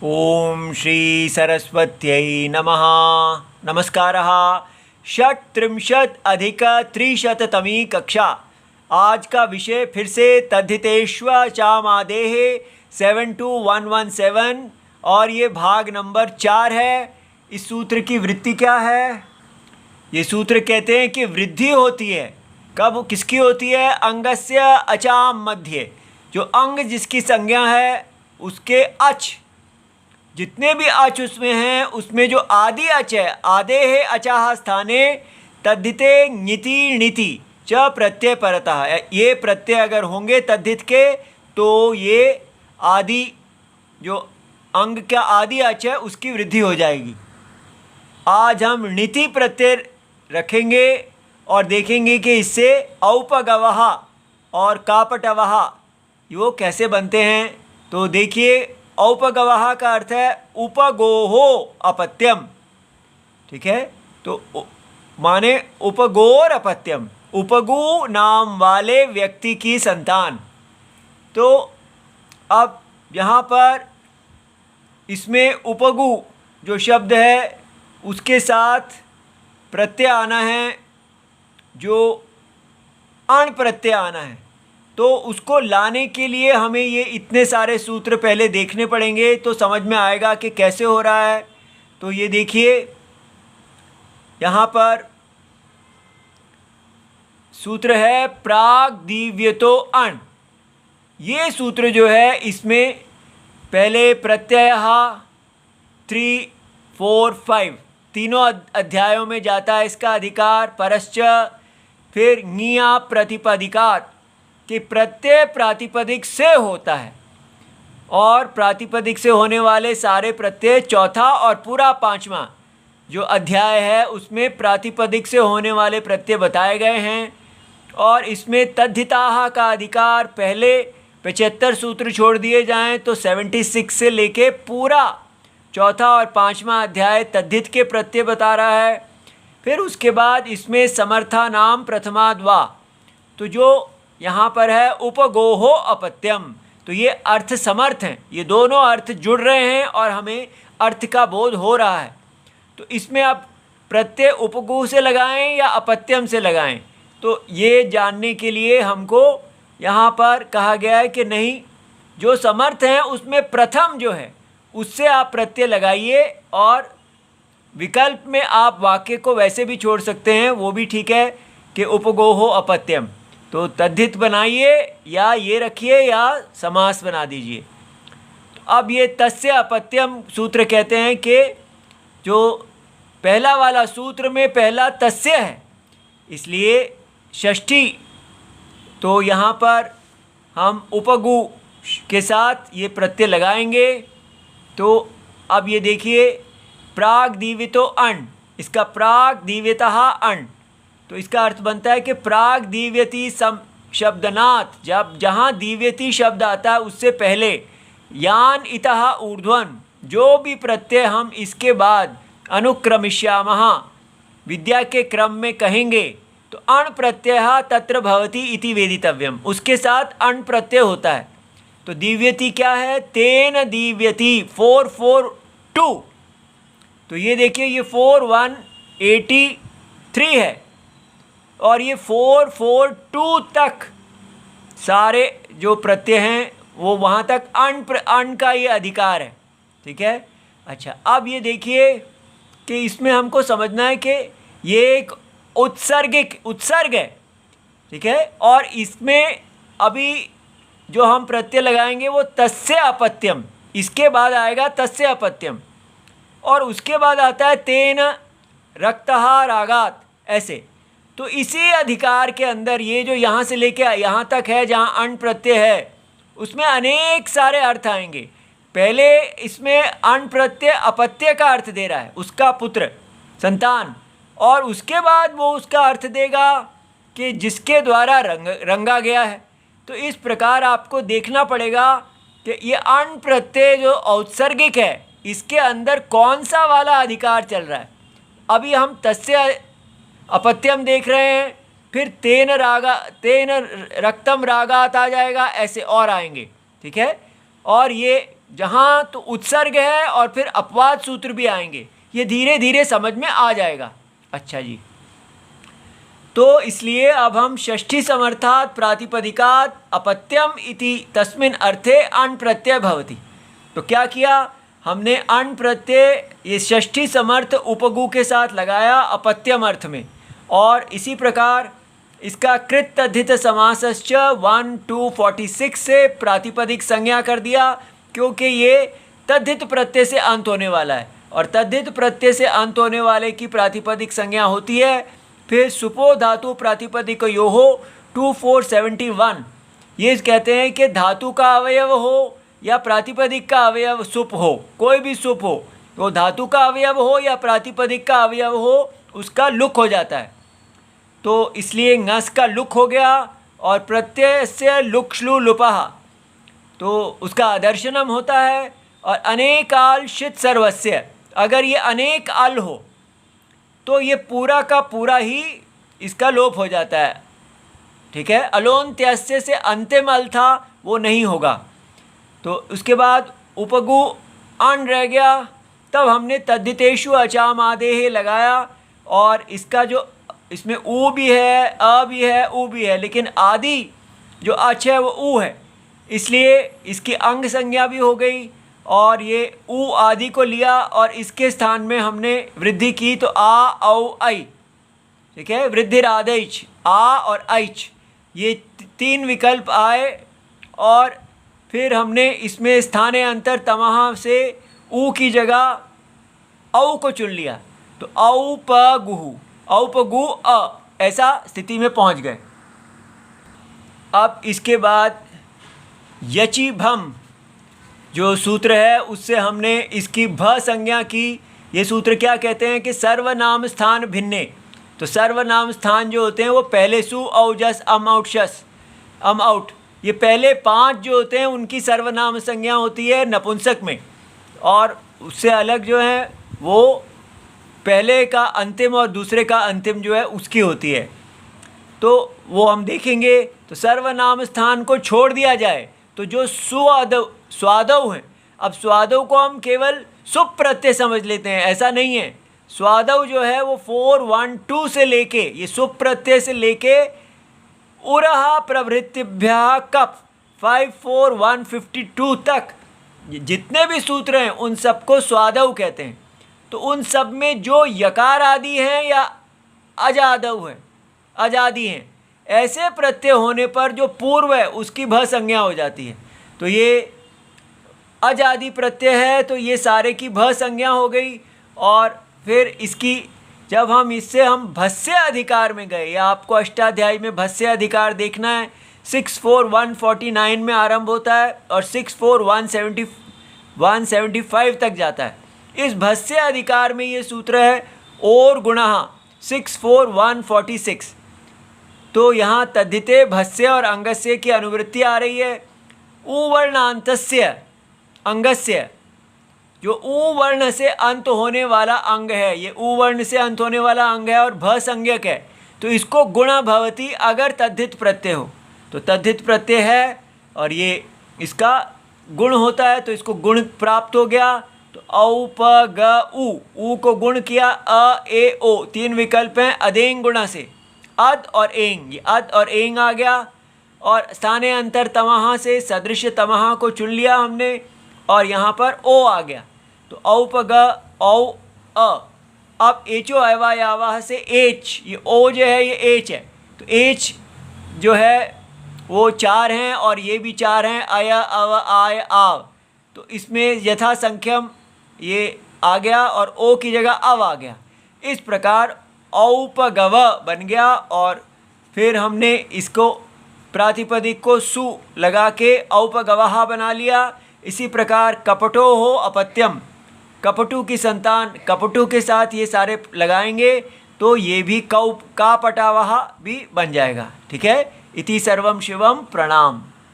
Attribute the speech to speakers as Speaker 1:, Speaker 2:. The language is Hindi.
Speaker 1: ओम श्री सरस्वत्यै नमः। नमस्कारः। षट्त्रिंशदधिकत्रिशततमी कक्षा। आज का विषय फिर से तद्धितेष्वचामादेः 72117 और ये भाग नंबर 4 है। इस सूत्र की वृत्ति क्या है? ये सूत्र कहते हैं कि वृद्धि होती है कब, किसकी होती है? अंगस्य अचाम मध्य। जो अंग जिसकी संज्ञा है उसके अच, जितने भी अच उसमें हैं उसमें जो आदि अच है, आदे है अचाह स्थाने तद्धिते ङिति णिति च प्रत्यय परतः। ये प्रत्यय अगर होंगे तद्धित के तो ये आदि जो अंग का आदि अच है उसकी वृद्धि हो जाएगी। आज हम णिति प्रत्यय रखेंगे और देखेंगे कि इससे औपगवः और कापटवः वो कैसे बनते हैं। तो देखिए, औपगवः का अर्थ है उपगोहो अपत्यम। ठीक है, तो माने उपगोर अपत्यम, उपगु नाम वाले व्यक्ति की संतान। तो अब यहाँ पर इसमें उपगु जो शब्द है उसके साथ प्रत्यय आना है, जो अण प्रत्यय आना है। तो उसको लाने के लिए हमें ये इतने सारे सूत्र पहले देखने पड़ेंगे तो समझ में आएगा कि कैसे हो रहा है। तो ये देखिए, यहाँ पर सूत्र है प्राग दिव्यतो अण। ये सूत्र जो है इसमें पहले प्रत्यय 3, 4, 5 तीनों अध्यायों में जाता है इसका अधिकार। परश्च फिर ङिया प्रतिपदिकात् कि प्रत्यय प्रातिपदिक से होता है, और प्रातिपदिक से होने वाले सारे प्रत्यय चौथा और पूरा 5वां जो अध्याय है उसमें प्रातिपदिक से होने वाले प्रत्यय बताए गए हैं। और इसमें तद्धिताः का अधिकार पहले 75 सूत्र छोड़ दिए जाएं तो 76 से लेके पूरा चौथा और 5वां अध्याय तद्धित के प्रत्यय बता रहा है। फिर उसके बाद इसमें समर्था नाम प्रथमाद्वा, तो जो यहाँ पर है उपगोहो अपत्यम, तो ये अर्थ समर्थ हैं। ये दोनों अर्थ जुड़ रहे हैं और हमें अर्थ का बोध हो रहा है। तो इसमें आप प्रत्यय उपगु से लगाएं या अपत्यम से लगाएं, तो ये जानने के लिए हमको यहाँ पर कहा गया है कि नहीं, जो समर्थ हैं उसमें प्रथम जो है उससे आप प्रत्यय लगाइए, और विकल्प में आप वाक्य को वैसे भी छोड़ सकते हैं, वो भी ठीक है कि उपगोहो अपत्यम। तो तद्धित बनाइए या ये रखिए या समास बना दीजिए। तो अब ये तस्य अपत्यम सूत्र कहते हैं कि जो पहला वाला सूत्र में पहला तस्य है, इसलिए षष्ठी, तो यहाँ पर हम उपगु के साथ ये प्रत्यय लगाएंगे। तो अब ये देखिए, प्राग दीवितो अण, इसका प्राग दीव्यतः अण, तो इसका अर्थ बनता है कि प्राग दीव्यति शब्दनात्, जब जहाँ दीव्यति शब्द आता है उससे पहले यान इतः ऊर्ध्वन, जो भी प्रत्यय हम इसके बाद अनुक्रमिष्यामः विद्या के क्रम में कहेंगे तो अण प्रत्यय तत्र भवति इति वेदितव्यम, उसके साथ अण प्रत्यय होता है। तो दीव्यति क्या है? तेन दीव्यति 442। तो ये देखिए, ये 4183 है और ये 442 तक सारे जो प्रत्यय हैं वो वहाँ तक अण का ये अधिकार है। ठीक है। अच्छा, अब ये देखिए कि इसमें हमको समझना है कि ये एक उत्सर्ग है। ठीक है, और इसमें अभी जो हम प्रत्यय लगाएंगे वो तस्य अपत्यम, इसके बाद आएगा तस्य अपत्यम, और उसके बाद आता है तेन रक्तः रागात, ऐसे। तो इसी अधिकार के अंदर ये जो यहाँ से लेके यहाँ तक है जहाँ अण प्रत्यय है उसमें अनेक सारे अर्थ आएंगे। पहले इसमें अण प्रत्यय अपत्य का अर्थ दे रहा है, उसका पुत्र, संतान, और उसके बाद वो उसका अर्थ देगा कि जिसके द्वारा रंगा गया है। तो इस प्रकार आपको देखना पड़ेगा कि ये अण प्रत्यय जो औत्सर्गिक है इसके अंदर कौन सा वाला अधिकार चल रहा है। अभी हम तस्य अपत्यम देख रहे हैं, फिर तेन रक्तम रागात आ जाएगा, ऐसे और आएंगे। ठीक है, और ये जहाँ तो उत्सर्ग है और फिर अपवाद सूत्र भी आएंगे, ये धीरे धीरे समझ में आ जाएगा। अच्छा जी, तो इसलिए अब हम षष्ठी समर्थात् प्रातिपदिकात् अपत्यम इति तस्मिन् अर्थे अण् प्रत्यय भवति। तो क्या किया हमने, अण् प्रत्यय ये षष्ठी समर्थ उपगु के साथ लगाया अपत्यम अर्थ में, और इसी प्रकार इसका कृत तद्धित समासश्च 1-2-46 से प्रातिपदिक संज्ञा कर दिया, क्योंकि ये तद्धित प्रत्यय से अंत होने वाला है, और तद्धित प्रत्यय से अंत होने वाले की प्रातिपदिक संज्ञा होती है। फिर सुपो धातु प्रातिपदिक यो हो 2471, ये कहते हैं कि धातु का अवयव हो या प्रातिपदिक का अवयव सुप हो, कोई भी सुप हो, तो धातु का अवयव हो या प्रातिपदिक का अवयव हो, उसका लुक हो जाता है। तो इसलिए ngस का लुक हो गया, और प्रत्यय से लुक श्लू लुपः, तो उसका आदर्शनम होता है। और अनेकाल शित सर्वस्य, अगर ये अनेक अल हो तो ये पूरा का पूरा ही इसका लोप हो जाता है। ठीक है, अलोन्त्यस्य से अंतिम अल था वो नहीं होगा। तो उसके बाद उपगु अण रह गया, तब हमने तद्धितेषु अचाम आदेः लगाया, और इसका जो इसमें ऊ भी है, अ भी है, ऊ भी है, लेकिन आदि जो अच है वो ऊ है, इसलिए इसकी अंग संज्ञा भी हो गई, और ये ऊ आदि को लिया और इसके स्थान में हमने वृद्धि की, तो आ औ ऐ। ठीक है, वृद्धिरादैच, आ और ऐच, ये तीन विकल्प आए, और फिर हमने इसमें स्थाने अंतर तमह से ऊ की जगह औ को चुन लिया, तो औपगुहु, औपगु अ, ऐसा स्थिति में पहुंच गए। अब इसके बाद यचि भम जो सूत्र है उससे हमने इसकी भ संज्ञा की। ये सूत्र क्या कहते हैं कि सर्वनाम स्थान भिन्ने, तो सर्वनाम स्थान जो होते हैं वो पहले सु औ जस अम आउट शस अम आउट, ये पहले 5 जो होते हैं उनकी सर्वनाम संज्ञा होती है नपुंसक में, और उससे अलग जो है वो पहले का अंतिम और दूसरे का अंतिम जो है उसकी होती है। तो वो हम देखेंगे। तो सर्वनाम स्थान को छोड़ दिया जाए तो जो स्वादव स्वादव हैं, अब स्वादव को हम केवल सुप प्रत्यय समझ लेते हैं, ऐसा नहीं है। स्वादव जो है वो 4-1-2 से लेके, ये सुप प्रत्यय से लेके उरहा प्रभृतिभ्यः कप 5-4-1-52 तक जितने भी सूत्र हैं उन सबको स्वादव कहते हैं। तो उन सब में जो यकार आदि हैं या अजादव हैं, अजादि हैं, ऐसे प्रत्यय होने पर जो पूर्व है उसकी भ संज्ञा हो जाती है। तो ये अजादि प्रत्यय है, तो ये सारे की भ संज्ञा हो गई। और फिर इसकी जब हम इससे हम भस्य अधिकार में गए, या आपको अष्टाध्यायी में भस्य अधिकार देखना है, 6-4-149 में आरंभ होता है और 6-4-175 तक जाता है। इस भस्य अधिकार में ये सूत्र है और गुणः 6-4-146। तो यहाँ तद्धिते भस्य और अंगस्य की अनुवृत्ति आ रही है। उवर्णांतस्य अंगस्य, जो ऊ वर्ण से अंत होने वाला अंग है, ये ऊ वर्ण से अंत होने वाला अंग है और भ संज्ञक है, तो इसको गुणा भवति अगर तद्धित प्रत्यय हो, तो तद्धित प्रत्यय है और ये इसका गुण होता है, तो इसको गुण प्राप्त हो गया। तो औ प ग ऊ को गुण किया, अ ए ओ, 3 विकल्प हैं अदेंग गुणा से, अद और एंग, ये अद और एंग आ गया। और स्थाने अंतर तमहा से सदृश तमहा को चुन लिया हमने, और यहाँ पर ओ आ गया, तो औ प ग औ अ। अब एचो अवायावाह से एच, ये ओ जो है ये एच है, तो एच जो है वो 4 हैं और ये भी 4 हैं, अय अव आय आव, तो इसमें यथा संख्यम ये आ गया और ओ की जगह अव आ गया। इस प्रकार औपगव बन गया, और फिर हमने इसको प्रातिपदिक को सु लगा के औपगवः बना लिया। इसी प्रकार कपटो हो अपत्यम, कपटू की संतान कपटू के साथ ये सारे लगाएंगे तो ये भी कौ का पटावह भी बन जाएगा। ठीक है, इति सर्वम शिवम प्रणाम।